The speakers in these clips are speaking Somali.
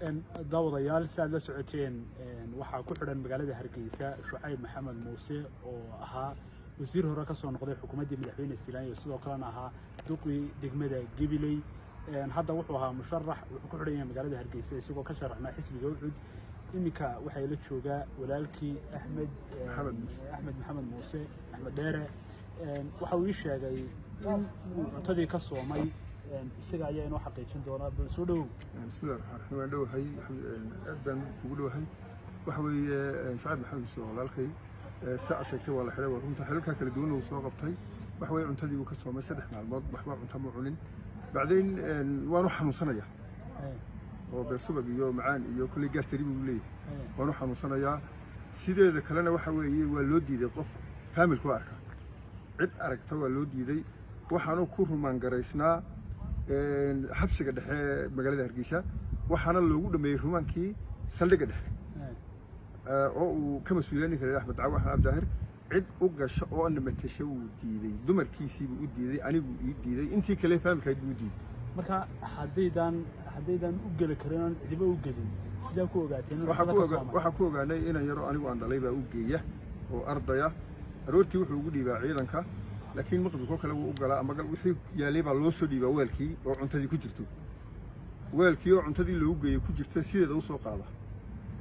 daawadayaal si aad la socoteen waxaa ku xidhan magaalada Hargeysa Shucayb Maxamed Muuse oo ahaa wasiir hore ka soo noqday xukuumadda madaxweyne Silaayo sidoo kalena ahaa duqii degmada Gabiley hadda wuxuu ahaa musharax wuxuu ku xidhan yahay magaalada Hargeysa isagoo ka sharaxnaa xisbiga Ucud imika waxay la joogaa walaalkii Axmed Maxamed Muuse Axmed Dheere waxa uu sheegay in uu cuntadii ka soomay isaga ayaa inoo xaqiijin doona bal soo dhaw bismillaahir rahmaanir rahiim aadban ugu dhawahay waxa weeye Shucayb Maxamed Muuse walaalkay saa sheegtay wala xilay runta xilka kala duwan oo soo qabtay waxa weeye cuntadii uu ka soomay 3 maalmood waxba cunto ma cunin bacdeen waanu xanuunsanaya oo beesubag iyo macaan iyo kulli gaastari buu leeyahay waanu xanuunsanaya sideeda kalena waxa weeye waa loo diiday qof family ku arka cid aragta waa loo diiday waxaanu ku rumaan garaysnaa xabsiga dhexe magaalada Hargeysa waxaana loogu dhameeyay rumaankii saldhiga dhexe oo uu ka mas'uuliyeen kale Axmed Daawax Abdaahir cid u gasho oo aan matashay uu diiday dumarkiisii uu diiday anigu ii diiday intii kale familka uu diiday marka hadaydan u gali karin cidiba u galin sida ku ogaateen waxa ku ogaanay inaan yaro anigu aan dhalay baa u geeya oo ardaya aroortii wuxuu ugu dhiibaa ciidanka laakiin maqdibko kale uu galaa ama wixii yaalay baa loo soo dhiibaa weelkii oo cuntadii ku jirto weelkii oo cuntadii loo geeyay ku jirta sideeda u soo qaada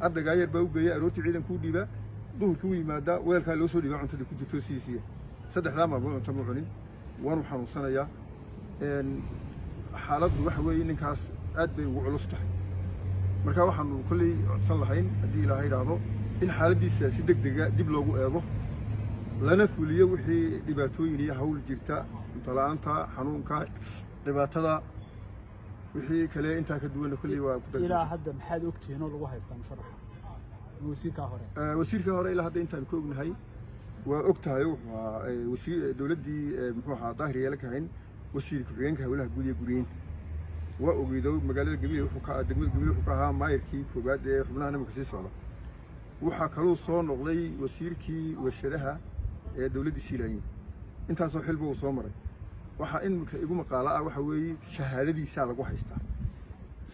ardayga yar baa u geeyay aroortii ciidanku u dhiibaa duhurkii u yimaada weelka loo soo dhiibaa cuntadii ku jirto sidiisii saddexdaa maalmood cunto ma cunin waanu xanuunsanayaa xaaladdu waxa weeye ninkaas aad bay ugu culus tahay marka waxaanu kulley codsan lahayn haddii ilaahay idhaahdo in xaaladdiisa si degdega dib loogu eego lana fuliyo wixii dhibaatooyin iyo hawl jirta cunto la'aanta xanuunka dhibaatada wixii kale intaa ka duwan kulley waa ku ilaa hadda maxaad ogtihiin oo lagu haystaa musharaxa wasiirka hore ilaa hadda intaan ka ognahay waa og tahay wuxuu ahaa wasiir dowladdii muxuu ahaa daahir yeela ka hayn wasiir ku-xigeenka hawlaha guud ee guriyeynta waa ogeydo magaalada Gabiley wuxuu ka degmada Gabiley wuxuu ka ahaa maayirkii koobaad ee xubnaha nimanka sii socda waxaa kaloo soo noqday wasiirkii warshadaha ee dowladda Silaayo intaasoo xilba uu soo maray waxa in igu maqaala ah waxa weeye shahaadadiisa lagu haystaa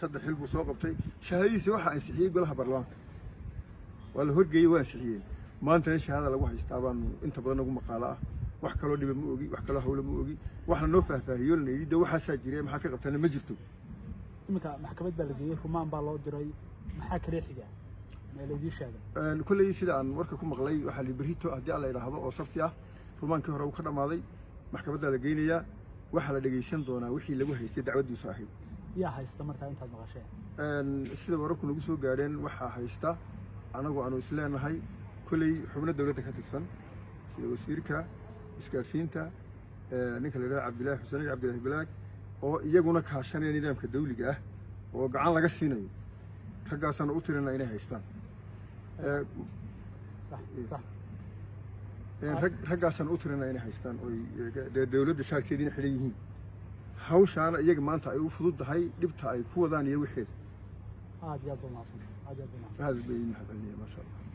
3 xil buu soo qabtay shahaadadiisa waxa ansixiyay golaha baarlamaanka waa la horgeeyay waa ansixiyeen maanta shahaada lagu haystaa baan inta badan ugu maqaala ah wax kaloo dhiba ma ogi wax kaloo hawlo ma ogi waxna noo faahfaahiyo la yidhi waxa saa jiray maxaa ka qabtana ma jirto imika maxkamad baa la geeyay rumaan baa loo diray maxaa kale xiga meeladii sheegay kulley sida aan warka ku maqlay waxa la berito haddii alla yiraahdo oo sabti ah rumaankii hore uu ka dhamaaday maxkamadda la geynayaa waxa la dhageysan doonaa wixii lagu haystay dacwadiisu ahayd yaa haysta markaa intaad maqasheen sida wararku nagu soo gaadheen waxaa haysta anagu aanu isleenahay kulley xubno dowladda ka tirsan sida wasiirka isgaarsiinta ninka la yiraahdo Cabdilaahi Xuseen Cabdilaahi Balaag oo iyaguna kaashanaya nidaamka dawliga ah oo gacan laga siinayo raggaasana u tirina inay haystaan raggaasana u tirina inay haystaan oo dowladda shaarkeedina xidhan yihiin hawshaana iyaga maanta ay u fududahay dhibta ay ku wadaan iyo wixeeda aad iyo aad u mahadsan aad bay mahadceliyeen masha Allah